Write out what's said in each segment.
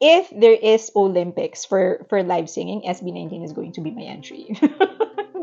if there is Olympics for live singing, SB19 is going to be my entry.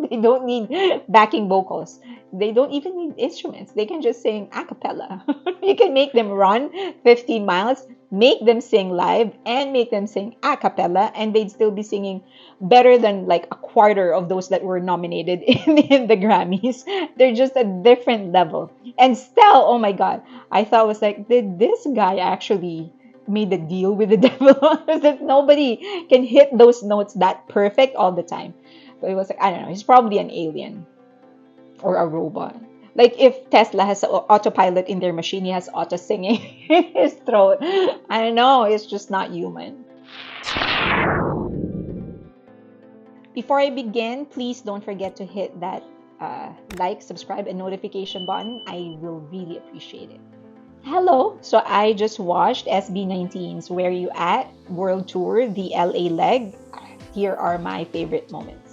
They don't need backing vocals. They don't even need instruments. They can just sing a cappella. You can make them run 15 miles, make them sing live, and make them sing a cappella, and they'd still be singing better than like a quarter of those that were nominated in the Grammys. They're just a different level. And still, oh my God, I thought was like, did this guy actually made a deal with the devil? That nobody can hit those notes that perfect all the time. But it was like, I don't know, he's probably an alien or a robot. Like if Tesla has autopilot in their machine, he has auto singing in his throat. I don't know, it's just not human. Before I begin, please don't forget to hit that like, subscribe, and notification button. I will really appreciate it. Hello. So I just watched SB19's Where You At World Tour, the LA leg. Here are my favorite moments.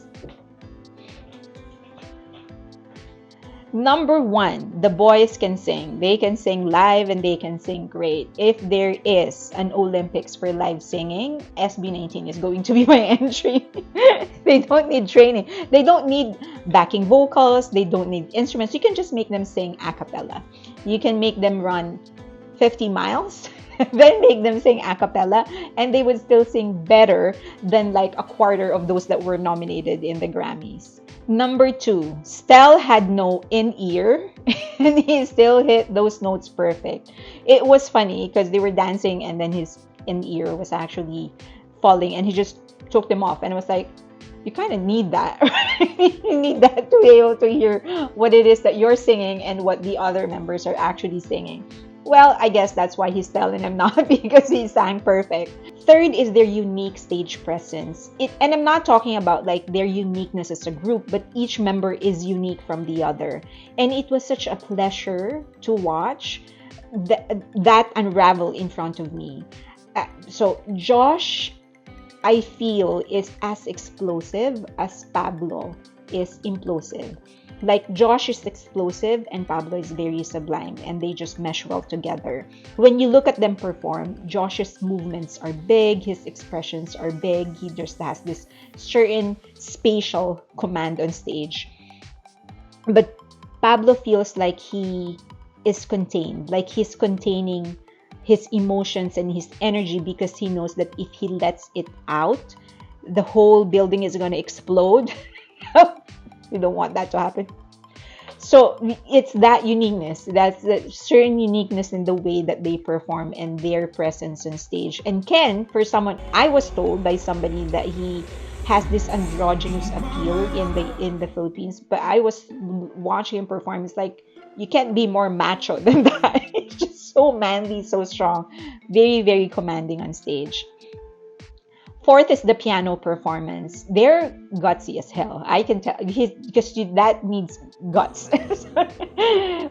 Number one, the boys can sing. They can sing live and they can sing great. If there is an Olympics for live singing, SB19 is going to be my entry. They don't need training. They don't need backing vocals. They don't need instruments. You can just make them sing a cappella. You can make them run 50 miles, then make them sing a cappella, and they would still sing better than like a quarter of those that were nominated in the Grammys. Number two, Stel had no in-ear and he still hit those notes perfect. It was funny because they were dancing and then his in-ear was actually falling and he just took them off, and I was like, you kind of need that. You need that to be able to hear what it is that you're singing and what the other members are actually singing. Well, I guess that's why he's telling him not, because he sang perfect. Third is their unique stage presence. And I'm not talking about like their uniqueness as a group, but each member is unique from the other. And it was such a pleasure to watch that unravel in front of me. So Josh, I feel, is as explosive as Pablo is implosive. Like Josh is explosive and Pablo is very sublime, and they just mesh well together. When you look at them perform, Josh's movements are big, his expressions are big, he just has this certain spatial command on stage. But Pablo feels like he is contained, like he's containing his emotions and his energy, because he knows that if he lets it out, the whole building is going to explode. You don't want that to happen. So it's that uniqueness, that's the certain uniqueness in the way that they perform and their presence on stage. And Ken, for someone, I was told by somebody that he has this androgynous appeal in the Philippines, but I was watching him perform. It's like, you can't be more macho than that. It's just so manly, so strong, very, very commanding on stage. Fourth is the piano performance. They're gutsy as hell. I can tell, because that needs guts.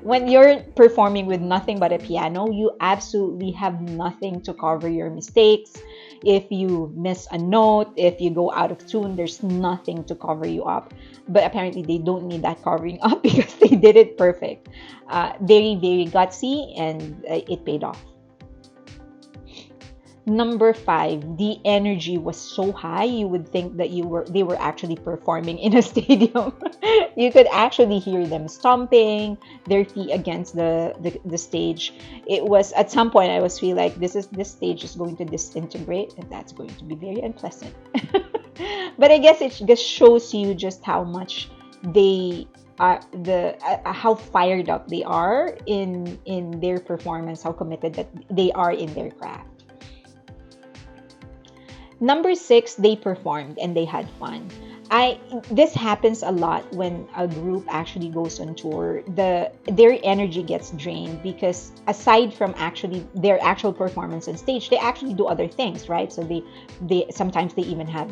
When you're performing with nothing but a piano, you absolutely have nothing to cover your mistakes. If you miss a note, if you go out of tune, there's nothing to cover you up. But apparently they don't need that covering up because they did it perfect. Very, very gutsy, and it paid off. Number five, the energy was so high, you would think that they were actually performing in a stadium. You could actually hear them stomping their feet against the stage. It was, at some point I was feeling like this stage is going to disintegrate, and that's going to be very unpleasant. But I guess it just shows you just how much they are, how fired up they are in their performance, how committed that they are in their craft. Number six, they performed and they had fun. This happens a lot when a group actually goes on tour. Their energy gets drained because aside from actually their actual performance on stage, they actually do other things, right? So they sometimes they even have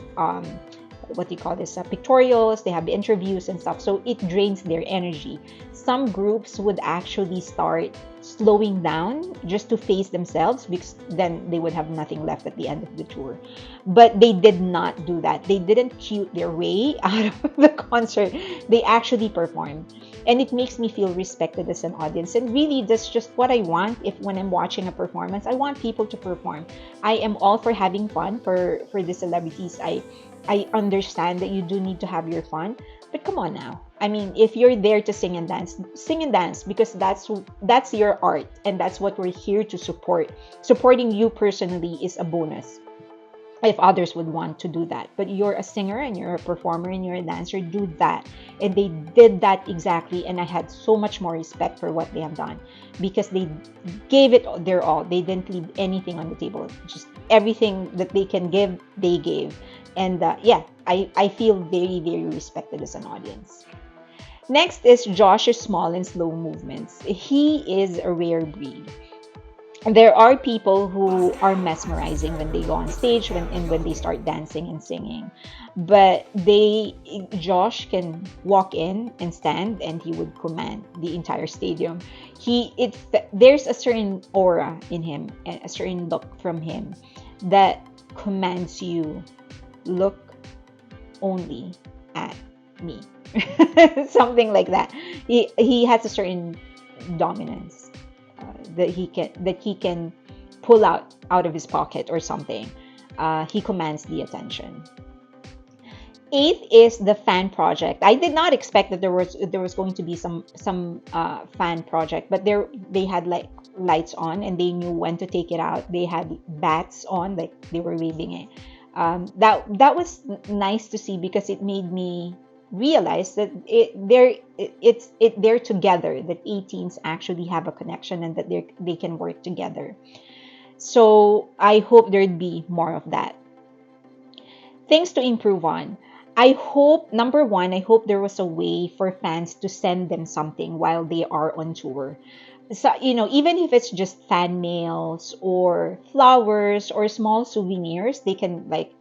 what do you call this, pictorials, they have interviews and stuff, so it drains their energy. Some groups would actually start slowing down just to face themselves, because then they would have nothing left at the end of the tour. But they did not do that. They didn't cute their way out of the concert. They actually performed. and it makes me feel respected as an audience. And really, that's just what I want. If when I'm watching a performance, I want people to perform. I am all for having fun for the celebrities. I understand that you do need to have your fun, but come on now. I mean, if you're there to sing and dance because that's your art, and that's what we're here to support. Supporting you personally is a bonus if others would want to do that. But you're a singer and you're a performer and you're a dancer, do that. And they did that exactly, and I had so much more respect for what they have done because they gave it their all. They didn't leave anything on the table. Just everything that they can give, they gave. And yeah, I feel very, very respected as an audience. Next is Josh's small and slow movements. He is a rare breed. There are people who are mesmerizing when they go on stage when they start dancing and singing, but Josh can walk in and stand and he would command the entire stadium. There's a certain aura in him and a certain look from him that commands you, look only at me. Something like that. He has a certain dominance that he can pull out of his pocket or something. He commands the attention. Eighth is the fan project. I did not expect that there was going to be some fan project, but they had like lights on and they knew when to take it out. They had bats on, like they were waving it. That was nice to see because it made me realize that they're together, that 18s actually have a connection and that they can work together. So I hope there'd be more of that. Things to improve on. Number one, I hope there was a way for fans to send them something while they are on tour. So, even if it's just fan mails or flowers or small souvenirs, they can like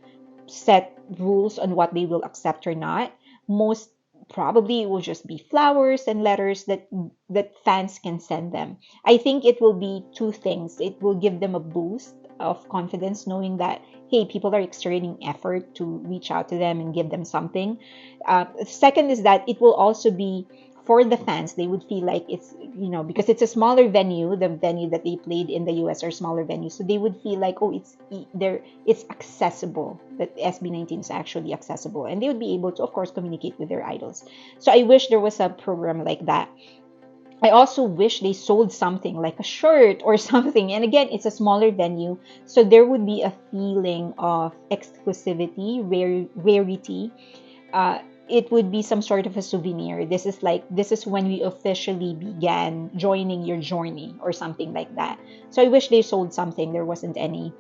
set rules on what they will accept or not. Most probably it will just be flowers and letters that fans can send them. I think it will be two things. It will give them a boost of confidence knowing that, hey, people are exerting effort to reach out to them and give them something. Second is that it will also be for the fans. They would feel like it's, because it's a smaller venue, the venue that they played in the US are smaller venues, so they would feel like, oh, it's accessible, that SB19 is actually accessible, and they would be able to, of course, communicate with their idols. So I wish there was a program like that. I also wish they sold something like a shirt or something. And again, it's a smaller venue, so there would be a feeling of exclusivity, rarity. It would be some sort of a souvenir. This is when we officially began joining your journey or something like that. So I wish they sold something. There wasn't any.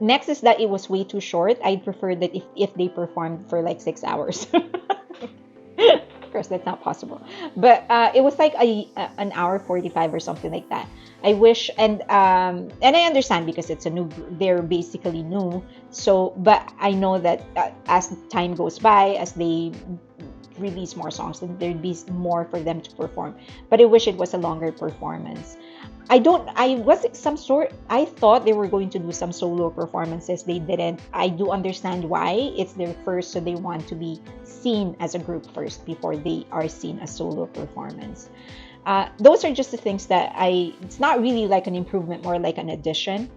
Next is that it was way too short. I'd prefer that if they performed for like 6 hours. Of course, that's not possible. But it was like an hour 45 or something like that. I wish, and I understand because it's a new. They're basically new. So, but I know that as time goes by, as they release more songs, then there'd be more for them to perform. But I wish it was a longer performance. I thought they were going to do some solo performances. They didn't. I do understand why. It's their first, so they want to be seen as a group first before they are seen as solo performance. Those are just the things that it's not really like an improvement, more like an addition.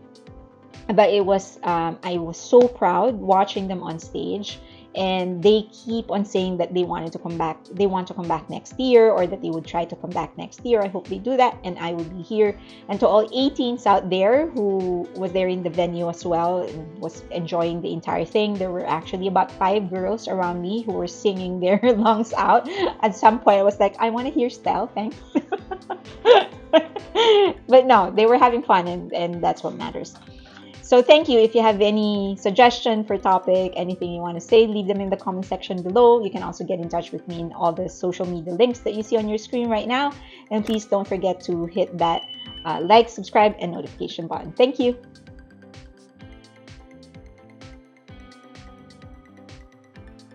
But I was so proud watching them on stage. And they keep on saying that they want to come back next year, or that they would try to come back next year. I hope they do that, and I will be here. And to all 18s out there who was there in the venue as well and was enjoying the entire thing, there were actually about 5 girls around me who were singing their lungs out. At some point, I was like, I want to hear Stell, thanks. But no, they were having fun, and that's what matters. So thank you. If you have any suggestion for topic, anything you want to say, leave them in the comment section below. You can also get in touch with me in all the social media links that you see on your screen right now. And please don't forget to hit that like, subscribe, and notification button. Thank you.